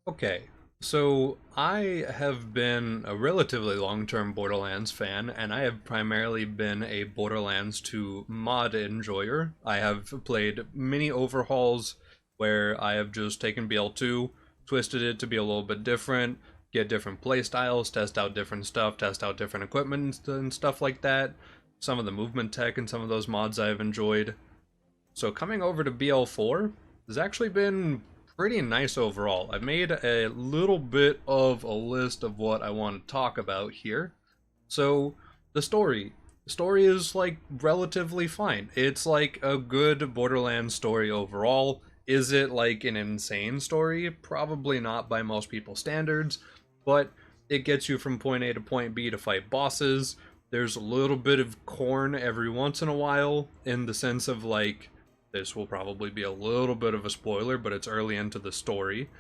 Okay, so I have been a relatively long-term Borderlands fan, and I have primarily been a Borderlands 2 mod enjoyer. I have played many overhauls where I have just taken BL2, twisted it to be a little bit different, get different playstyles, test out different stuff, test out different equipment and stuff like that. Some of the movement tech and some of those mods I've enjoyed. So coming over to BL4 has actually been pretty nice overall. I made a little bit of a list of what I want to talk about here. So the story. The story is like relatively fine. It's like a good Borderlands story overall. Is it like an insane story? Probably not by most people's standards, but it gets you from point A to point B to fight bosses. There's a little bit of corn every once in a while in the sense of like this will probably be a little bit of a spoiler, but it's early into the story.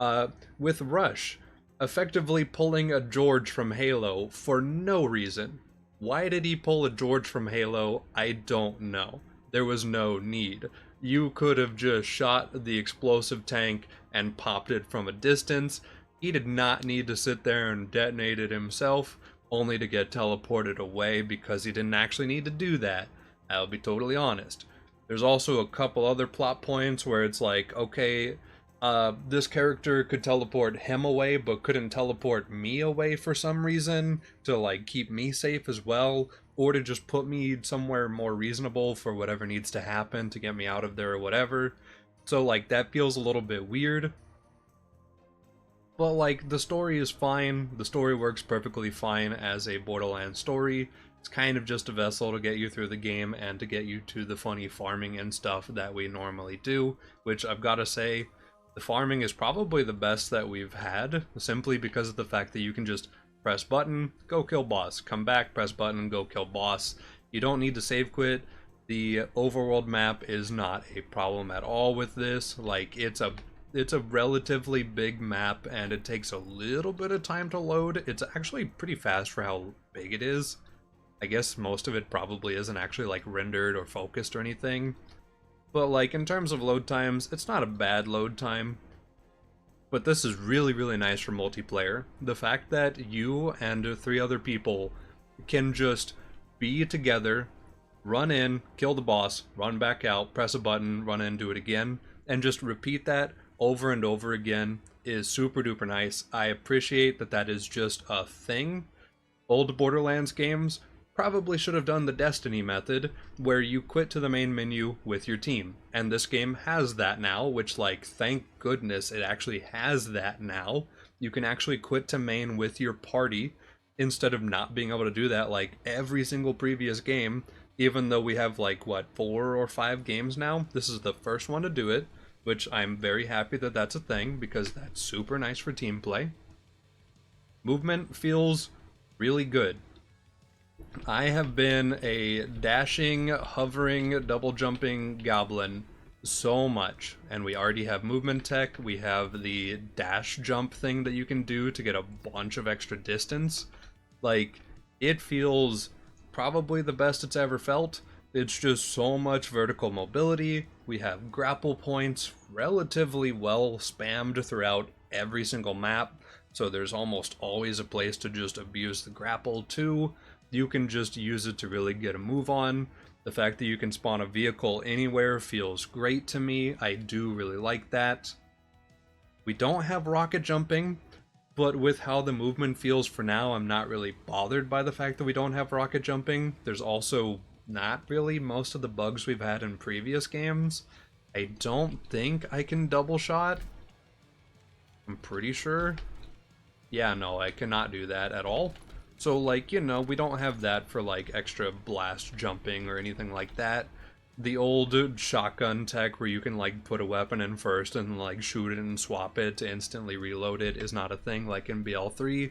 Uh, with Rush, effectively pulling a George from Halo for no reason. Why did he pull a George from Halo? I don't know. There was no need. You could have just shot the explosive tank and popped it from a distance. He did not need to sit there and detonate it himself, only to get teleported away because he didn't actually need to do that. I'll be totally honest. There's also a couple other plot points where it's like, okay, this character could teleport him away, but couldn't teleport me away for some reason to like keep me safe as well, or to just put me somewhere more reasonable for whatever needs to happen to get me out of there or whatever. So like that feels a little bit weird. But like the story is fine. The story works perfectly fine as a Borderlands story. It's kind of just a vessel to get you through the game and to get you to the funny farming and stuff that we normally do, which I've got to say, the farming is probably the best that we've had, simply because of the fact that you can just press button, go kill boss, come back, press button, go kill boss. You don't need to save quit. The overworld map is not a problem at all with this. Like it's a relatively big map and it takes a little bit of time to load. It's actually pretty fast for how big it is. I guess most of it probably isn't actually like rendered or focused or anything. But like in terms of load times, it's not a bad load time. But this is really, really nice for multiplayer. The fact that you and three other people can just be together, run in, kill the boss, run back out, press a button, run in, do it again, and just repeat that over and over again is super duper nice. I appreciate that that is just a thing. Old Borderlands games probably should have done the Destiny method, where you quit to the main menu with your team. And this game has that now, which, like, thank goodness it actually has that now. You can actually quit to main with your party instead of not being able to do that like every single previous game, even though we have like what 4 or 5 games now. This is the first one to do it, which I'm very happy that that's a thing because that's super nice for team play. Movement feels really good. I have been a dashing, hovering, double jumping goblin so much, and we already have movement tech. We have the dash jump thing that you can do to get a bunch of extra distance. Like, it feels probably the best it's ever felt. It's just so much vertical mobility. We have grapple points relatively well spammed throughout every single map, so there's almost always a place to just abuse the grapple too. You can just use it to really get a move on. The fact that you can spawn a vehicle anywhere feels great to me. I do really like that. We don't have rocket jumping, but with how the movement feels for now, I'm not really bothered by the fact that we don't have rocket jumping. There's also not really most of the bugs we've had in previous games. I don't think I can double shot. I'm pretty sure. Yeah, no, I cannot do that at all. So, like, we don't have that for, like, extra blast jumping or anything like that. The old shotgun tech where you can, like, put a weapon in first and, like, shoot it and swap it to instantly reload it is not a thing like in BL3.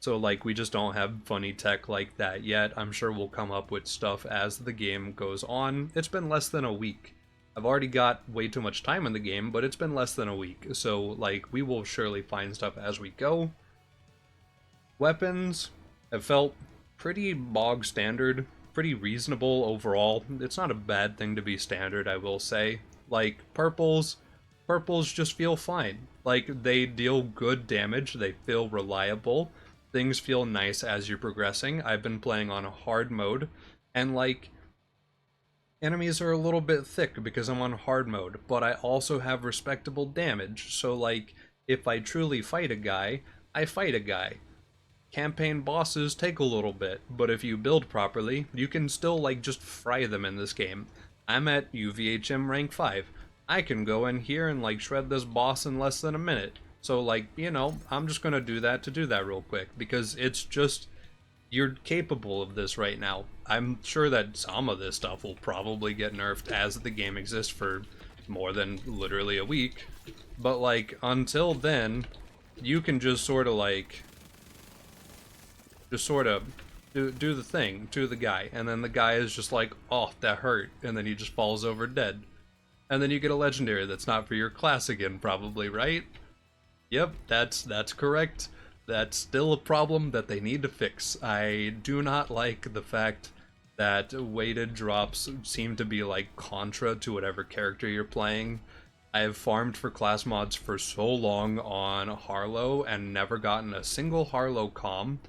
So, like, we just don't have funny tech like that yet. I'm sure we'll come up with stuff as the game goes on. It's been less than a week. I've already got way too much time in the game, but it's been less than a week. So, like, we will surely find stuff as we go. Weapons have felt pretty bog standard, pretty reasonable overall. It's not a bad thing to be standard, I will say. Like, purples, Purples just feel fine. Like, they deal good damage, they feel reliable, things feel nice as you're progressing. I've been playing on a hard mode, and like, enemies are a little bit thick because I'm on hard mode, but I also have respectable damage, so like, if I truly fight a guy, I fight a guy. Campaign bosses take a little bit, but if you build properly, you can still like just fry them in this game. I'm at UVHM rank 5. I can go in here and like shred this boss in less than a minute. So like, you know, I'm just gonna do that real quick because it's just, you're capable of this right now. I'm sure that some of this stuff will probably get nerfed as the game exists for more than literally a week. But like, until then, you can just sort of like do the thing to the guy, and then the guy is just like, oh, that hurt, and then he just falls over dead. And then you get a legendary that's not for your class again, probably, right? Yep, that's correct. That's still a problem that they need to fix. I do not like the fact that weighted drops seem to be like contra to whatever character you're playing. I have farmed for class mods for so long on Harlow and never gotten a single Harlow comm,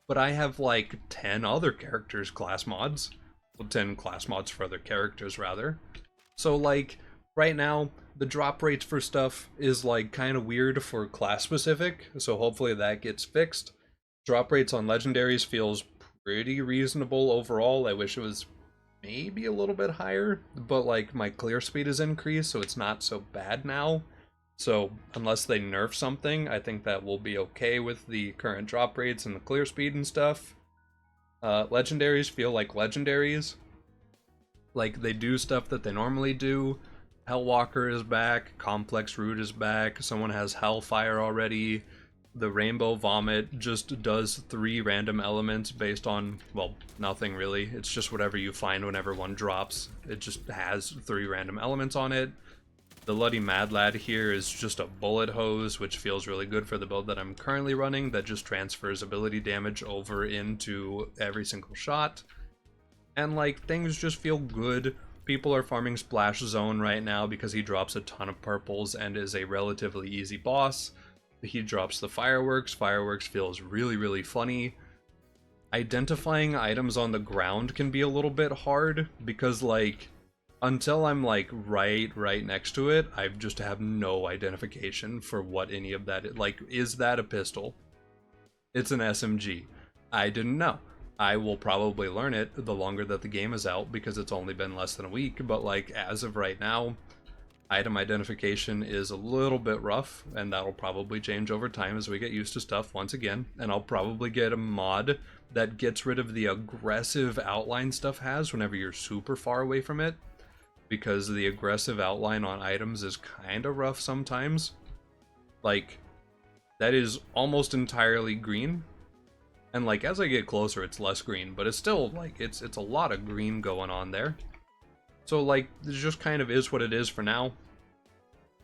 but I have like 10 other characters class mods. Well, 10 class mods for other characters, rather. So like, right now, the drop rates for stuff is like kind of weird for class specific, so hopefully that gets fixed. Drop rates on legendaries feels pretty reasonable overall. I wish it was maybe a little bit higher, but like my clear speed is increased, so it's not so bad now. So unless they nerf something, I think that will be okay with the current drop rates and the clear speed and stuff. Legendaries feel like legendaries. Like, they do stuff that they normally do. Hellwalker is back, Complex Root is back, someone has Hellfire already. The Rainbow Vomit just does 3 random elements based on, well, nothing really. It's just whatever you find whenever one drops. It just has 3 random elements on it. The Bloody Mad Lad here is just a bullet hose, which feels really good for the build that I'm currently running, that just transfers ability damage over into every single shot. And like, things just feel good. People are farming Splash Zone right now because he drops a ton of purples and is a relatively easy boss. He drops the Fireworks. Fireworks feels really, really funny. Identifying items on the ground can be a little bit hard because like, until I'm like right next to it, I just have no identification for what any of that is. Like, is that a pistol? It's an SMG. I didn't know. I will probably learn it the longer that the game is out because it's only been less than a week, but like, as of right now, item identification is a little bit rough, and that'll probably change over time as we get used to stuff once again. And I'll probably get a mod that gets rid of the aggressive outline stuff has whenever you're super far away from it, because the aggressive outline on items is kind of rough sometimes. Like, that is almost entirely green, and like, as I get closer it's less green, but it's still like, it's a lot of green going on there. So like, this just kind of is what it is for now.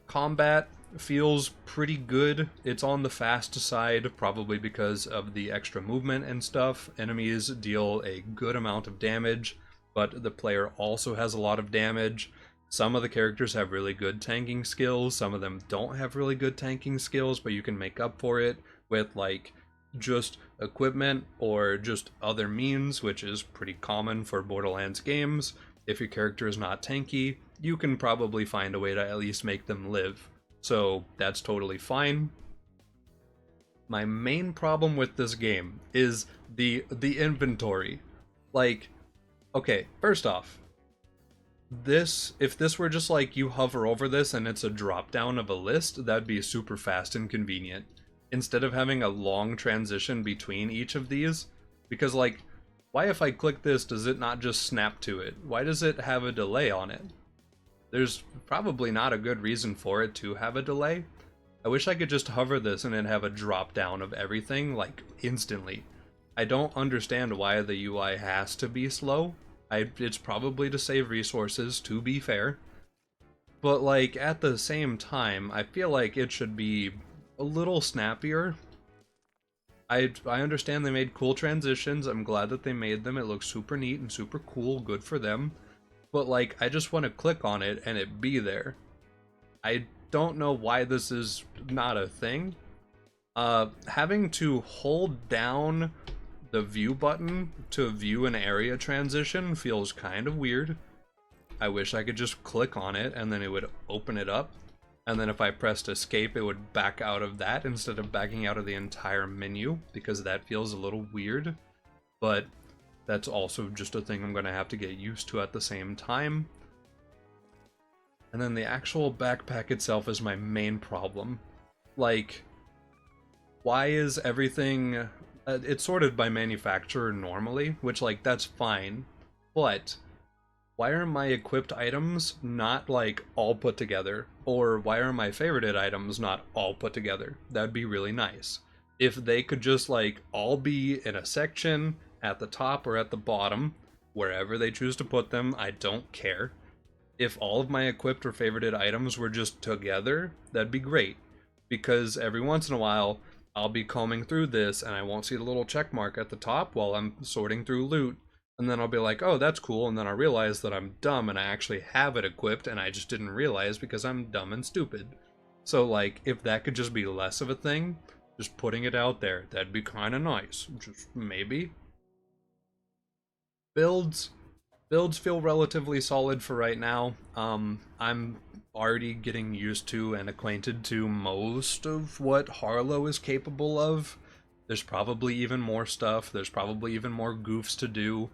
Combat feels pretty good. It's on the fast side, probably because of the extra movement and stuff. Enemies deal a good amount of damage, but the player also has a lot of damage. Some of the characters have really good tanking skills, some of them don't have really good tanking skills, but you can make up for it with like just equipment or just other means, which is pretty common for Borderlands games. If your character is not tanky, you can probably find a way to at least make them live. So that's totally fine. My main problem with this game is the inventory. Like, okay, first off, if this were just like you hover over this and it's a drop down of a list, that'd be super fast and convenient. Instead of having a long transition between each of these, because like, why if I click this, does it not just snap to it? Why does it have a delay on it? There's probably not a good reason for it to have a delay. I wish I could just hover this and then have a drop down of everything, like, instantly. I don't understand why the UI has to be slow. It's probably to save resources, to be fair. But, like, at the same time, I feel like it should be a little snappier. I understand they made cool transitions. I'm glad that they made them. It looks super neat and super cool. Good for them. But, like, I just want to click on it and it be there. I don't know why this is not a thing. Having to hold down the view button to view an area transition feels kind of weird. I wish I could just click on it and then it would open it up. And then if I pressed escape, it would back out of that instead of backing out of the entire menu, because that feels a little weird. But that's also just a thing I'm going to have to get used to at the same time. And then the actual backpack itself is my main problem. Like, why is everything... it's sorted by manufacturer normally, which, like, that's fine. But why are my equipped items not, like, all put together? Or why are my favorited items not all put together? That'd be really nice. If they could just, like, all be in a section at the top or at the bottom, wherever they choose to put them, I don't care. If all of my equipped or favorited items were just together, that'd be great. Because every once in a while, I'll be combing through this and I won't see the little check mark at the top while I'm sorting through loot. And then I'll be like, oh, that's cool. And then I'll realize that I'm dumb and I actually have it equipped and I just didn't realize because I'm dumb and stupid. So, like, if that could just be less of a thing, just putting it out there, that'd be kind of nice. Just maybe. Builds feel relatively solid for right now. I'm already getting used to and acquainted to most of what Harlow is capable of. There's probably even more stuff. There's probably even more goofs to do.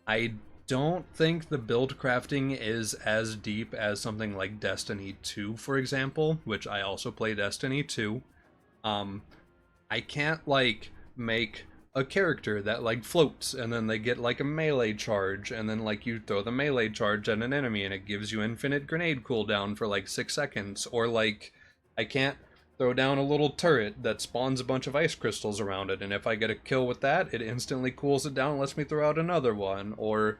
I don't think the build crafting is as deep as something like Destiny 2, for example, which I also play Destiny 2. I can't, like, make a character that, like, floats and then they get, like, a melee charge and then, like, you throw the melee charge at an enemy and it gives you infinite grenade cooldown for, like, 6 seconds. Or, like, I can't throw down a little turret that spawns a bunch of ice crystals around it, and if I get a kill with that, it instantly cools it down and lets me throw out another one. Or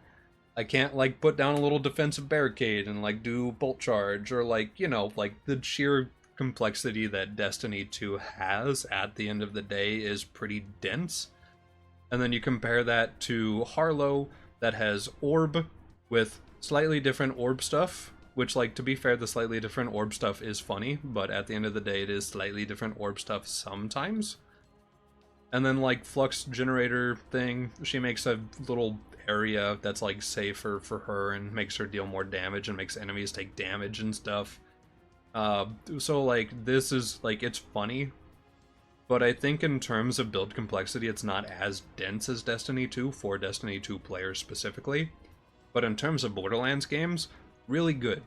I can't, like, put down a little defensive barricade and, like, do bolt charge, or, like, you know, like, the sheer complexity that Destiny 2 has at the end of the day is pretty dense. And then you compare that to Harlow, that has orb with slightly different orb stuff, which, like, to be fair, the slightly different orb stuff is funny, but at the end of the day, it is slightly different orb stuff sometimes. And then, like, Flux Generator thing, she makes a little area that's, like, safer for her and makes her deal more damage and makes enemies take damage and stuff. So, like, this is, like, it's funny, but I think in terms of build complexity, it's not as dense as Destiny 2 for Destiny 2 players specifically. But in terms of Borderlands games, really good.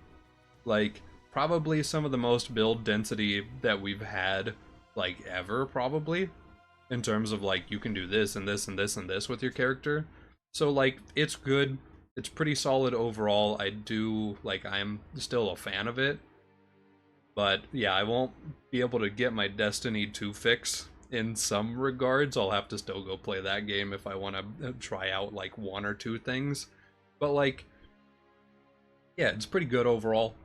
Like, probably some of the most build density that we've had, like, ever, probably. In terms of, like, you can do this and this and this and this with your character. So, like, it's good. It's pretty solid overall. I'm still a fan of it. But, yeah, I won't be able to get my Destiny 2 fix in some regards. I'll have to still go play that game if I want to try out, like, one or two things. But, like, yeah, it's pretty good overall.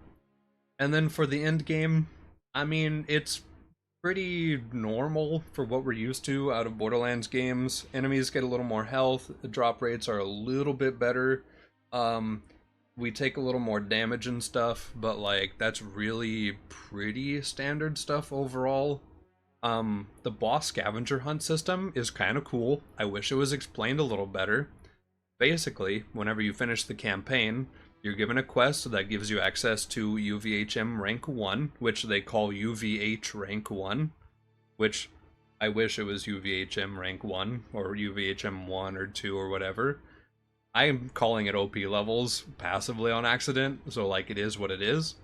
And then for the end game, I mean, it's pretty normal for what we're used to out of Borderlands games. Enemies get a little more health, the drop rates are a little bit better. We take a little more damage and stuff, but, like, that's really pretty standard stuff overall. The boss scavenger hunt system is kind of cool. I wish it was explained a little better. Basically, whenever you finish the campaign, you're given a quest that gives you access to UVHM rank 1, which they call UVH rank 1, which I wish it was UVHM rank 1, or UVHM 1 or 2 or whatever. I'm calling it OP levels passively on accident, so, like, it is what it is.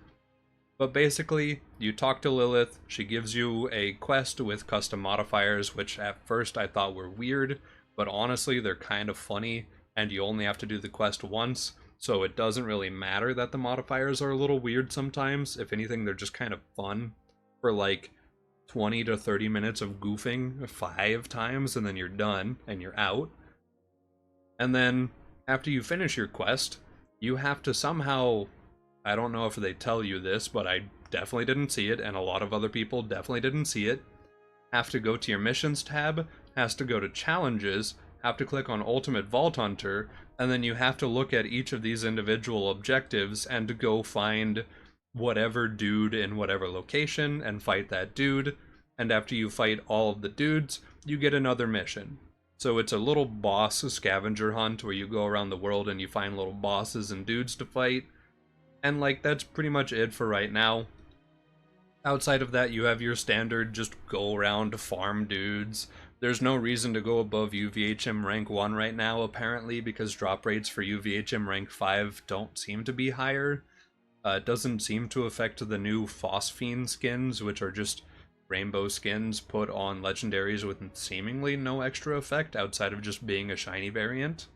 But basically, you talk to Lilith, she gives you a quest with custom modifiers, which at first I thought were weird, but honestly they're kind of funny, and you only have to do the quest once, so it doesn't really matter that the modifiers are a little weird sometimes. If anything, they're just kind of fun for, like, 20 to 30 minutes of goofing 5 times, and then you're done, and you're out. And then, after you finish your quest, you have to somehow, I don't know if they tell you this, but I definitely didn't see it, and a lot of other people definitely didn't see it, have to go to your missions tab, has to go to challenges, have to click on Ultimate Vault Hunter, and then you have to look at each of these individual objectives and to go find whatever dude in whatever location and fight that dude, and after you fight all of the dudes, you get another mission. So it's a little boss scavenger hunt where you go around the world and you find little bosses and dudes to fight, and like that's pretty much it for right now. Outside of that, you have your standard just go around farm dudes. There's no reason to go above UVHM rank 1 right now, apparently, because drop rates for UVHM rank 5 don't seem to be higher. It doesn't seem to affect the new Phosphine skins, which are just rainbow skins put on legendaries with seemingly no extra effect outside of just being a shiny variant.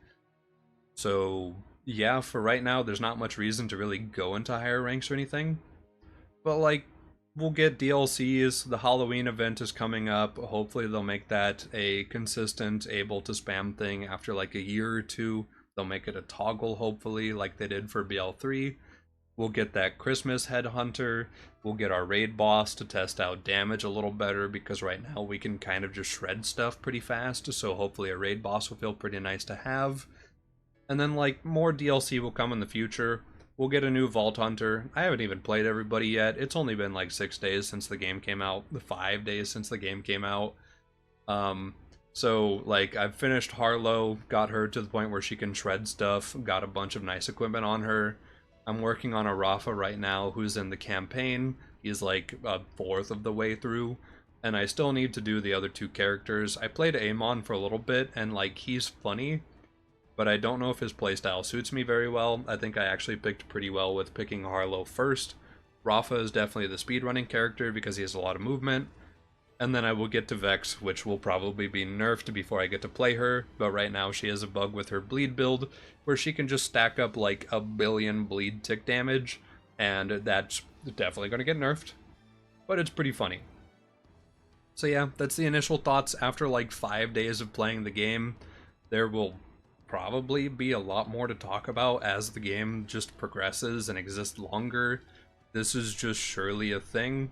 So, yeah, for right now, there's not much reason to really go into higher ranks or anything. But, like, we'll get DLCs. The Halloween event is coming up. Hopefully they'll make that a consistent, able to spam thing after like a year or two. They'll make it a toggle, hopefully, like they did for BL3. We'll get that Christmas Headhunter. We'll get our raid boss to test out damage a little better, because right now we can kind of just shred stuff pretty fast, so hopefully a raid boss will feel pretty nice to have. And then like more DLC will come in the future. We'll get a new Vault Hunter. I haven't even played everybody yet. It's only been like 6 days since the game came out. 5 days since the game came out. So like I've finished Harlow, got her to the point where she can shred stuff, got a bunch of nice equipment on her. I'm working on a Rafa right now who's in the campaign. He's like a fourth of the way through. And I still need to do the other 2 characters. I played Amon for a little bit, and like he's funny, but I don't know if his playstyle suits me very well. I think I actually picked pretty well with picking Harlow first. Rafa is definitely the speedrunning character because he has a lot of movement. And then I will get to Vex, which will probably be nerfed before I get to play her, but right now she has a bug with her bleed build where she can just stack up like 1 billion bleed tick damage, and that's definitely going to get nerfed, but it's pretty funny. So yeah, that's the initial thoughts after like 5 days of playing the game. There will probably be a lot more to talk about as the game just progresses and exists longer. This is just surely a thing.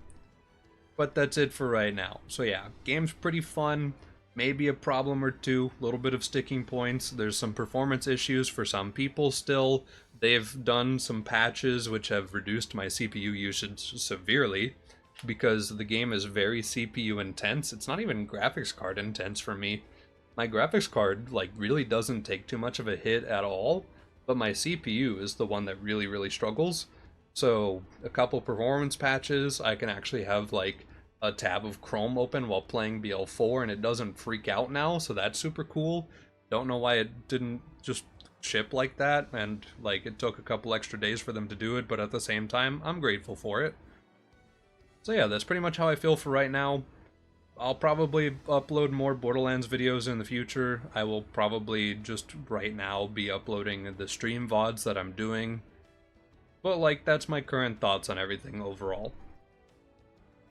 But that's it for right now. So yeah, game's pretty fun. Maybe a problem or two, a little bit of sticking points. There's some performance issues for some people still. They've done some patches which have reduced my CPU usage severely, because the game is very CPU intense. It's not even graphics card intense for me. My graphics card like really doesn't take too much of a hit at all, but my CPU is the one that really struggles. So a couple performance patches, I can actually have like a tab of Chrome open while playing BL4 and it doesn't freak out now, so that's super cool. Don't know why it didn't just ship like that, and like it took a couple extra days for them to do it, but at the same time, I'm grateful for it. So yeah, that's pretty much how I feel for right now. I'll probably upload more Borderlands videos in the future. I will probably just right now be uploading the stream VODs that I'm doing. But like, that's my current thoughts on everything overall.